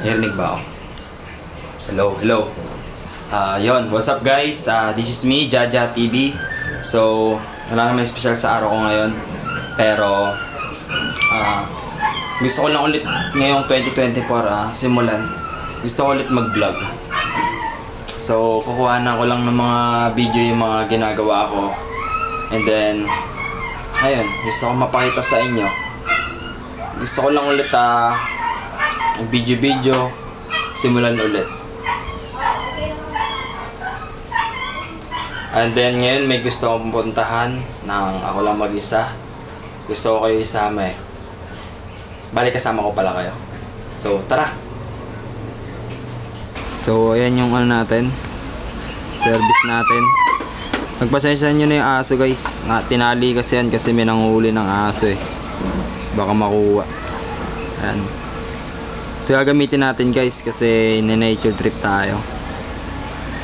Narinig ba ako? Hello. Yon, what's up guys? This is me, Jaja TV. So, wala naman special sa araw ko ngayon. Pero, gusto ko lang ulit ngayong 2024 simulan. Gusto ko ulit mag-vlog. So, kukuhanan ko lang ng mga video yung mga ginagawa ko. And then, ayun, gusto ko mapakita sa inyo. Gusto ko lang ulit video simulan ulit. And then ngayon may gusto akong puntahan ng ako lang mag-isa. Gusto ko kayo isama eh. Balik kasama ko pala kayo. So tara. So ayan yung ano natin, service natin. Magpasensya nyo na yung aso guys. Tinali kasi yan kasi may nanguhuli ng aso eh. Baka makuha. Ayan. Ito gagamitin natin guys kasi nature trip tayo.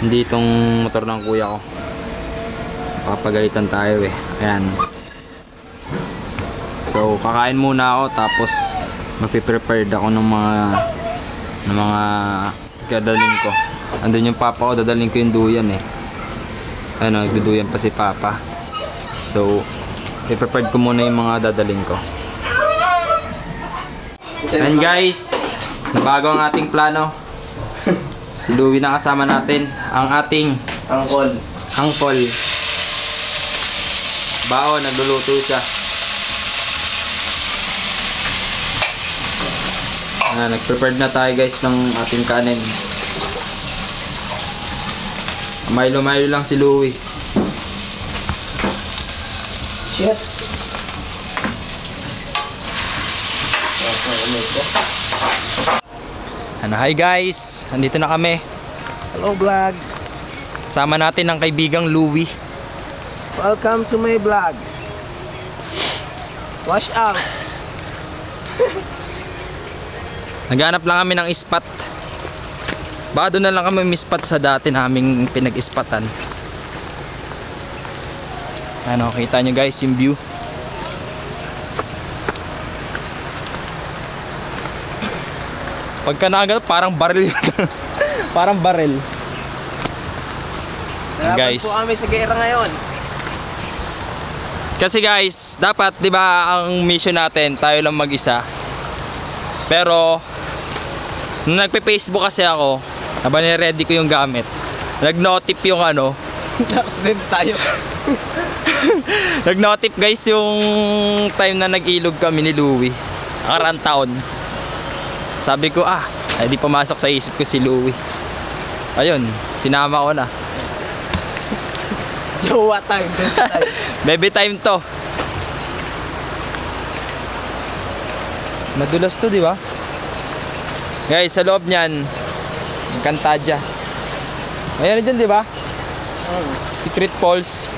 Hindi itong motor ng kuya ko. Papagalitan tayo eh. Ayan. So kakain muna ako tapos magpiprepared ako ng mga dadalhin ko. Andun yung papa ko, dadalhin ko yung duyan eh. Ano, nagduduyan pa si papa. So i-prepared ko muna yung mga dadalhin ko. And guys, nabago ang ating plano. Si Louie na kasama natin, ang ating angkol. Bao, nagluluto siya. Nag-prepared na tayo guys ng ating kanin. Milo lang si Louie. Shit. Hi guys, nandito na kami. Hello vlog. Sama natin ang kaibigang Louie. Welcome to my vlog. Wash out. Naghanap lang kami ng spot. Baka doon na lang kami spot sa dati naming pinag-ispatan. Ano, kita nyo guys yung view. Pagka nakagal, parang baril yun. Parang baril. Guys, po kami sa gera ngayon. Kasi guys, dapat 'di ba ang mission natin, tayo lang mag-isa. Pero nung nagpe-Facebook kasi ako, habang ni-ready ko yung gamit, nag-notif yung ano, tapos din tayo. nag-notif guys yung time na nag-ilog kami ni Louie. Nakaraan taon. Sabi ko ay di pumasok sa isip ko si Louie. Ayun, sinama ko na. Jowa time. Baby time to. Madulas to, di ba? Guys, sa loob niyan, yung Cantadja. Ayan dyan, di ba? Secret Falls.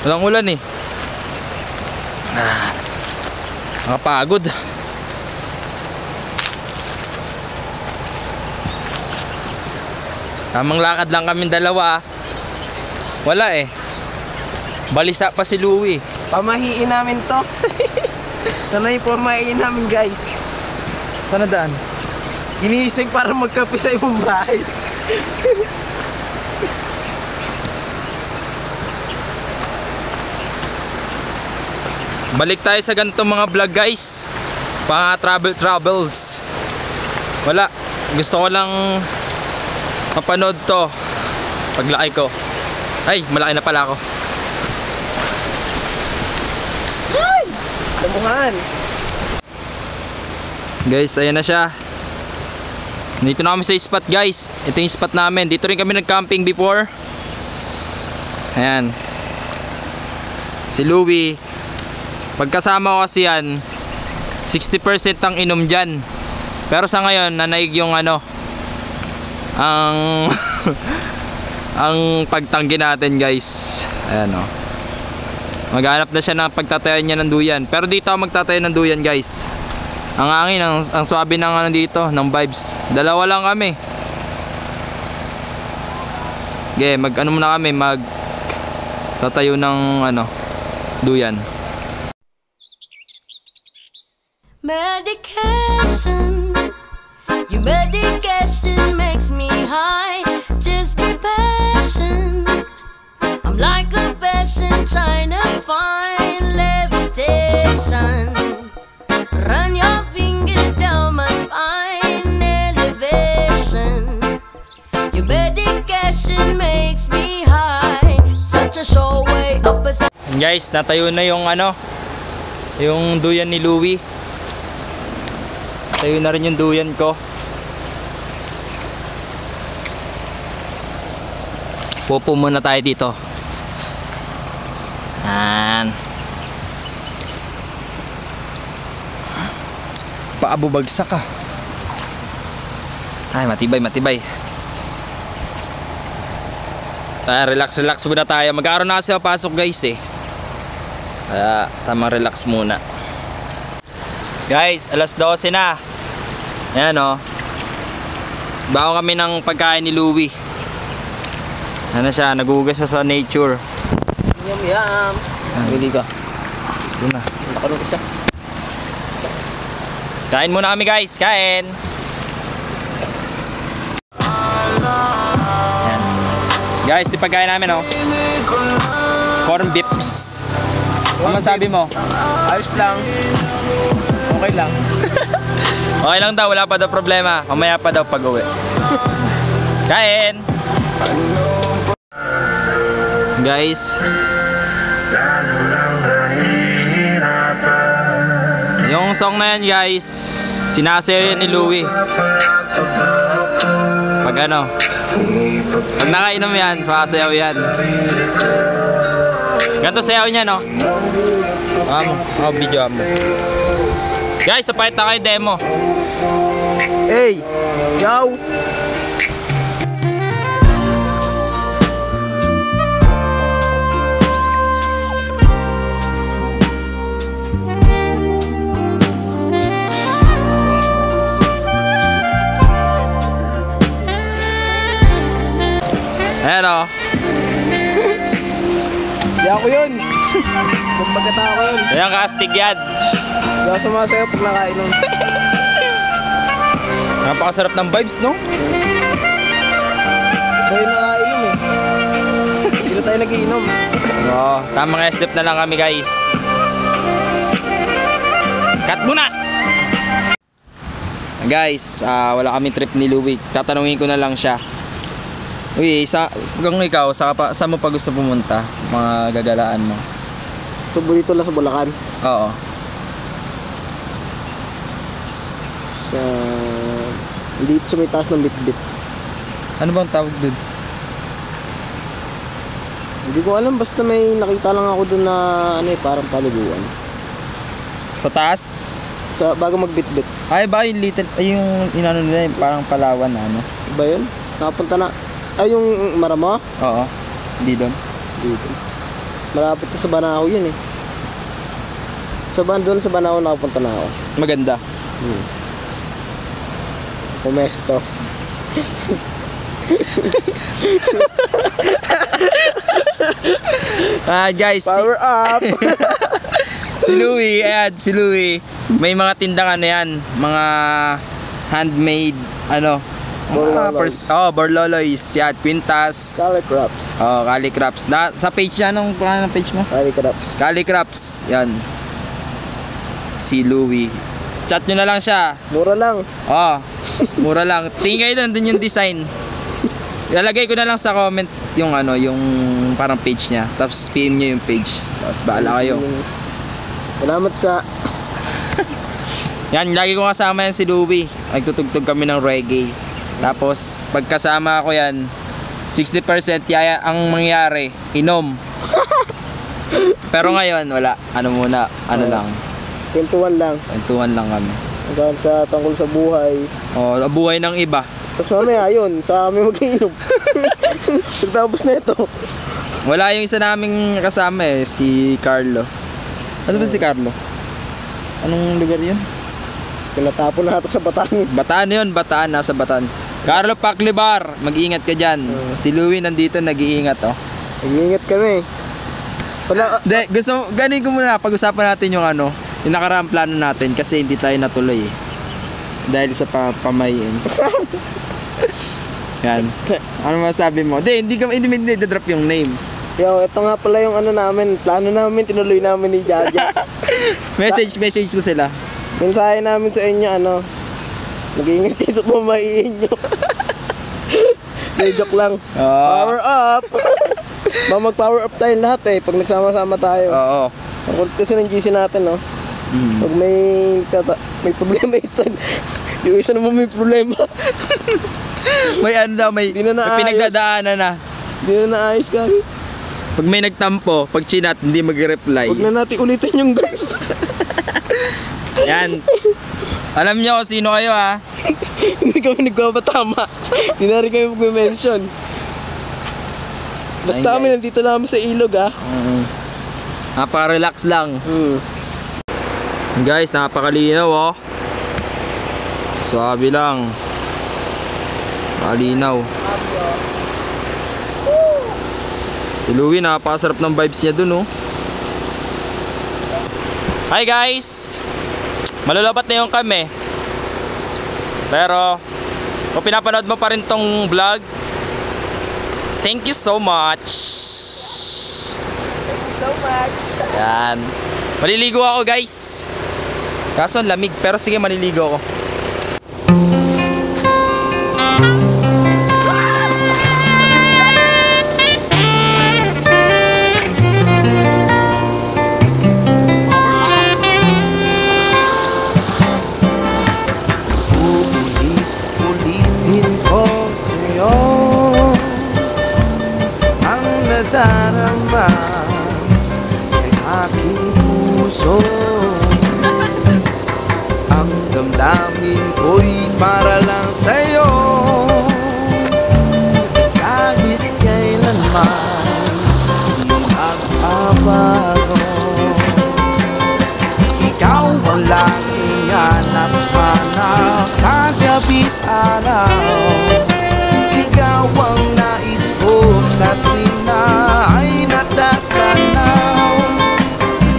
Walang ulan eh. Nakapagod. Tamang lakad lang kami dalawa. Wala eh. Balisa pa si Louie. Pamahiin namin to. Nanay pamahiin namin guys. Saan na daan? Ginising para magkape sa ibang bahay. Balik tayo sa ganitong mga vlog guys. Pang travels. Wala. Gusto ko lang mapanood to paglaki ko. Ay, malaki na pala ako. Ay! Lamuhan. Guys, ayan na siya. Dito na kami sa spot guys. Ito yung spot namin. Dito rin kami nag-camping before. Ayan. Si Louie. Pagkasama ko kasi yan, 60% ang inom dyan. Pero sa ngayon, nanaig yung ano, ang ang pagtanggi natin guys. Ayan o. Maghanap na siya ng pagtatayan niya ng duyan. Pero dito ako magtatayan ng duyan guys. Ang hangin, ang swabe ng ano dito, ng vibes. Dalawa lang kami. Okay, mag-ano muna kami, tatayo ng ano, duyan. Medication, your medication makes me high. Just be patient. I'm like a patient trying to find levitation. Run your finger down my spine, elevation. Your medication makes me high. Such a sure way up a Guys, natayo na yung yung duyan ni Louie. Tayo na rin yung duyan ko. Pupo muna tayo dito. Yan. Paabubagsak ka. Ay, matibay, matibay. Relax, relax muna tayo. Mag-aaron na kasi pasok guys eh. Kaya tamang relax muna. Guys, alas 12 na. Ayan o. Bago kami ng pagkain ni Louie. Ano siya, nagugas siya sa nature. Yum yum. Bili ka. Ito na. Nakalong isa. Kain muna kami guys, kain. Ayan. Guys, di pagkain namin o. Corn beefs. Ano masabi mo? Ayos lang. Okay lang. Okay lang daw, wala pa daw problema. Mamaya pa daw pag-uwi. Kain! Guys, yung song na yan guys, sinasayaw yan ni Louie. Pag pag nakainom yan, sumasayaw yan. Ganito sayaw niya no? Video mo. Guys, sapahit na kayo demo. Hey! Yo! Ayan o. Di ako yun. Magpagkata ako yun. Ayan ka-astig yan. Di ako sumasayaw pag nakainom. Napakasarap ng vibes no? Dahil nakainom eh. Hindi na tayo nagiinom. Oo, tamang step na lang kami guys. Cut muna! Guys, wala kami trip ni Louie. Tatanungin ko na lang siya. Uy, kung ikaw, saan mo pa gusto pumunta? Mga gagalaan mo? So, dito lang sa Bulacan. Oo. Sa... Dito sa may taas ng Bitbit. Ano bang tawag dun? Hindi ko alam, basta may nakita lang ako dun na parang paliguan. Sa taas? Sa bago mag-Bitbit. Ay ba, yung little, yung inano nila, yung parang Palawan na ano? Ba yun? Nakapunta na. Ay, yung Marama? Oo. Hindi doon. Dito. Malapit na sa Banahaw yun eh. Doon sa Banahaw nakapunta na ako. Maganda. Pumesto. Guys, Power up! si Louie, ayan, si Louie. May mga tindang yan, mga handmade, Borloloys. Borloloys, yan, Quintas. Calicraps. Calicraps. Sa page niya, anong pangalan ng page mo? Calicraps. Calicraps, yan. Si Louie. Chat nyo na lang siya. Mura lang. Mura lang. Tingin kayo doon yung design. Ilalagay ko na lang sa comment yung yung parang page niya. Tapos PM niyo yung page. Tapos bahala kayo. Salamat sa... Yan, lagi ko kasama yan si Louie. Nagtutugtog kami ng reggae. Tapos pagkasama ko yan, 60% yaya ang mangyari, inom. Pero ngayon wala. Lang. Kwentuhan lang. Kwentuhan lang kami. Hanggang sa tungkol sa buhay. Buhay ng iba. Tapos mamaya yun, sa amin mag-iinom. Pagtapos na ito. Wala yung isa naming kasama si Carlo. Ano ba si Carlo? Anong lugar yun? Pinatapon na ito sa Bataan. Bataan yun, Bataan, nasa Bataan. Carlo Paclibar, mag-iingat ka dyan. Si Louie nandito, nag-iingat Nag-iingat kami. Ganin ko muna, pag-usapan natin yung Yung nakaraang plano natin kasi hindi tayo natuloy eh. Dahil sa pamayin. Yan. Ano masabi mo? Hindi drop yung name. Yo, ito nga pala yung ano namin, plano namin, tinuloy namin ni Jaja. Message mo sila. Mensahe namin sa inyo, ano, mag-iingat kayo sa pamahiin nyo. Joke lang. Power up! Mag-power up tayo lahat eh, pag nagsama-sama tayo. Oo. Ang kulit kasi ng GC natin, no? Pag may problema yung isa naman may problema. May ano daw, may pinagdadaanan na. Hindi na naayos kami. Pag may nagtampo, pag chinat, hindi mag-reply. Huwag na natin ulitin yung guys. Yan. Alam nyo kung sino kayo ha. Hindi kami nagpapatama. Hindi na rin kami mag-mention. Basta kami nandito namin sa ilog ha. Napaka-relax lang. Guys, napakalinaw oh. Suabe lang. Malinaw. Si Louie, napakasarap ng vibes niya dun oh. Hi guys! Malulabat na yung kami. Pero kung pinapanood mo pa rin tong vlog, thank you so much. Thank you so much. Yan. Maliligo ako guys. Kaso ang lamig, pero sige maliligo ako. Ulitin ko sa'yo ang nadarama ng aking puso. Ang damdamin ko'y para lang sa'yo. Kahit kailanman di magbabago. Ikaw ang laging hanap-hanap sa gabi't araw. Ikaw ang nais ko sa tuwing na ay natatanaw.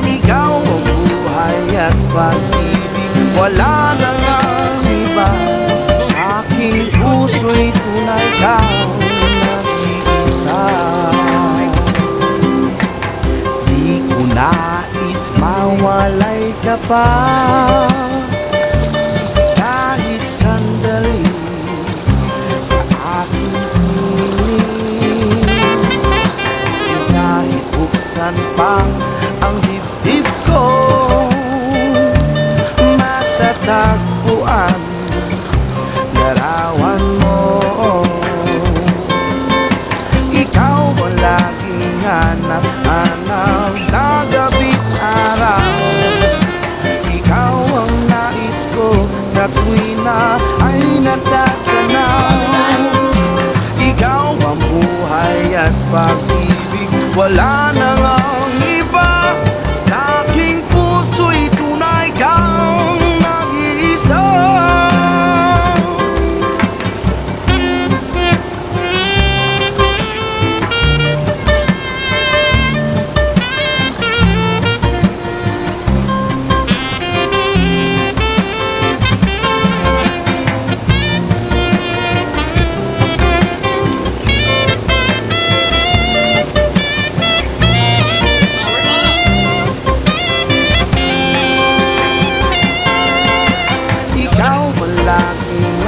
Ikaw ang buhay at pag-ibig, wala na ngang iba. Sa aking puso'y tunay kang nag-iisa. Di ko nais mawalay ka pa. Kahit sandali sa aking piling. Kahit buksan pa ang dibdib ko, matatagpuan larawan mo. Ikaw ang laging hanap-hanap sa gabi't araw. Ikaw ang nais ko sa tuwing na ay natatanaw. Ikaw ang buhay at pag-ibig, wala na ngang iba. Sa aking puso'y tunay kang nag-iisa.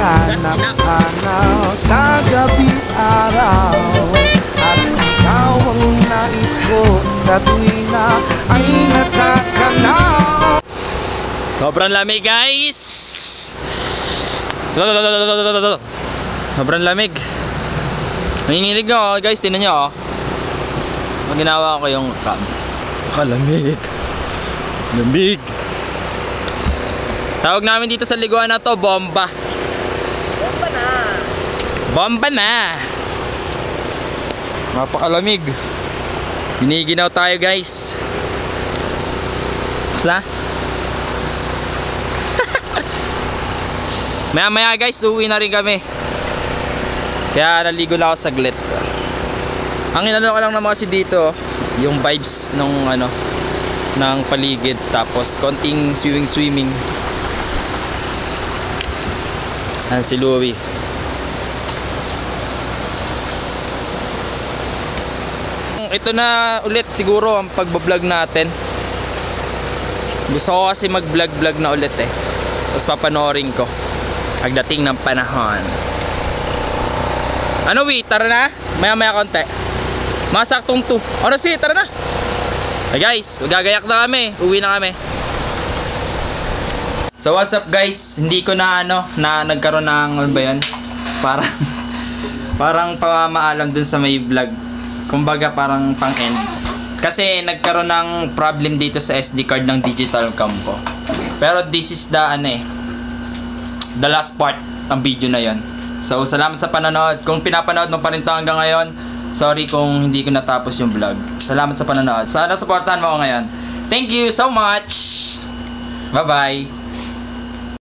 Hanap-hanap sa gabi't araw. At ikaw ang nais ko sa tuwing na ay natatanaw. Sobrang lamig guys. Sobrang lamig. Nanginginig ako guys, tingnan nyo oh. Pag ginawa ko yung cam, kalamig. Lamig. Tawag namin dito sa liguan na to, bomba. Bomba na. Bomba na. Napakalamig. Giniginaw tayo guys. Basta maya guys, uwi na rin kami. Kaya naligo lang ako saglit. Ang inano ko lang naman kasi dito, yung vibes nung ano, ng paligid, tapos konting swimming. Ayan si Louie. Ito na ulit siguro ang pagbablog natin. Gusto ko kasi mag-vlog na ulit eh. Tapos papanoorin ko pagdating ng panahon. Ano Wi? Tara na? Maya konti. Masaktong 2. Ano si? Tara na. Hey guys, gagayak na kami. Uwi na kami. So what's up guys? Hindi ko na nagkaroon ng ano ba yan? Parang pamamaalam dun sa may vlog. Kumbaga parang pang-end. Kasi nagkaroon ng problem dito sa SD card ng digital cam ko. Pero this is the last part ng video na yon. So salamat sa panonood. Kung pinapanood mo pa rin ito hanggang ngayon, sorry kung hindi ko natapos yung vlog. Salamat sa panonood. Sana supportahan mo ako ngayon. Thank you so much. Bye bye.